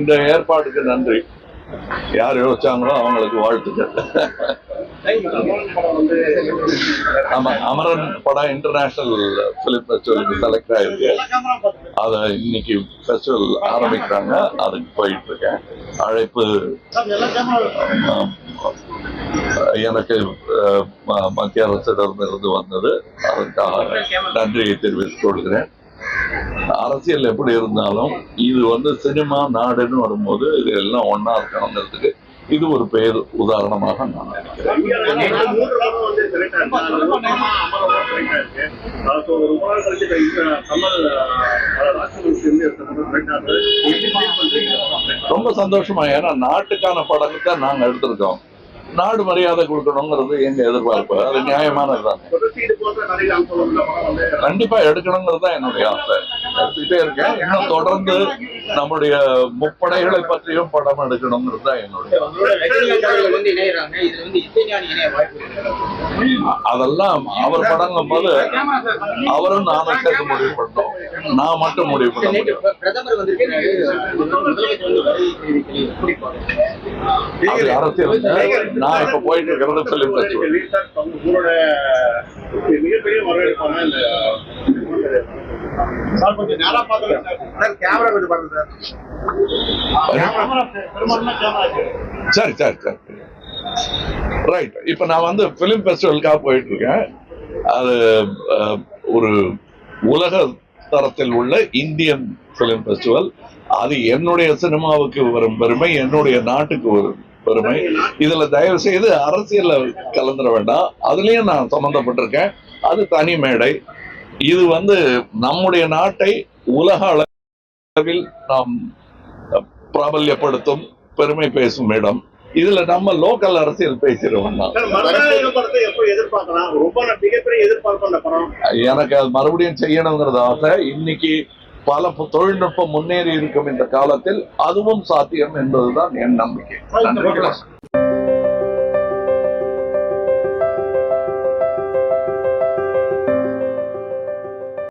இந்த ஏற்பாடுக்கு நன்றி. யார் யோசிச்சாங்களோ அவங்களுக்கு வாழ்த்துக்கள். ஆமா, அமரன் படம் இன்டர்நேஷனல் பிலிம் ஃபெஸ்டிவலுக்கு செலக்ட் ஆயிருக்கு. அத இன்னைக்கு ஃபெஸ்டிவல் ஆரம்பிக்கிறாங்க. அதுக்கு போயிட்டு இருக்கேன். அழைப்பு எனக்கு மத்திய அரசிடமிருந்து வந்தது. அதற்காக நன்றியை தெரிவித்துக் கொள்கிறேன். அரசியல் எப்படி இருந்தாலும் இது சினிமா நாடுன்னு வரும்போது இது எல்லாம் ஒன்னா இருக்கணுங்கிறதுக்கு இது ஒரு பெயர் உதாரணமாக நான் நினைக்கிறேன். ரொம்ப சந்தோஷமா, ஏன்னா நாட்டுக்கான படத்தை நாங்க எடுத்திருக்கோம். நாடு மரியாதை கொடுக்கணுங்கிறது எங்க எதிர்பார்ப்பு. அது நியாயமானதுதான். கண்டிப்பா எடுக்கணுங்கிறது தான் என்னுடைய ஆசை. எடுத்துக்கிட்டே இருக்கேன். இன்னும் தொடர்ந்து நம்முடைய முப்படைகளை பற்றியும் படம் எடுக்கணுங்கிறது தான் என்னுடைய. அதெல்லாம் அவர் படங்கும் போது அவரும் நானும் சேர்த்து முடிவு பண்ணோம். நான் மட்டும் முடிவு பண்ண முடியும். அரசியல் நான் இப்ப போயிட்டு இருக்கிறது பிலிம் ஃபெஸ்டிவல். மிகப்பெரிய வரவேற்பான சரி சரி சரி ரைட். இப்ப நான் பிலிம் ஃபெஸ்டிவலுக்காக போயிட்டு இருக்கேன். அது ஒரு உலக தரத்தில் உள்ள இந்தியன் பிலிம் ஃபெஸ்டிவல். அது என்னுடைய சினிமாவுக்கு வரும் பெருமை, என்னுடைய நாட்டுக்கு வரும் பெருமை. இதுல தயவு செய்து அரசியல்ல கலந்துட வேண்டாம். அதுலயும் நான் சம்பந்தப்பட்டிருக்கேன். அது தனி மேடை. இது நம்முடைய நாட்டை உலக அளவில் நாம் பிராபல்யப்படுத்தும், பெருமை பேசும் இடம். இதுல நம்ம லோக்கல் அரசியல் பேசிடுவோம். எனக்கு அது மறுபடியும் செய்யணுங்கிறது ஆசை. இன்னைக்கு பல தொழில்நுட்பம் முன்னேறி இருக்கும் இந்த காலத்தில் அதுவும் சாத்தியம் என்பதுதான் என் நம்பிக்கை.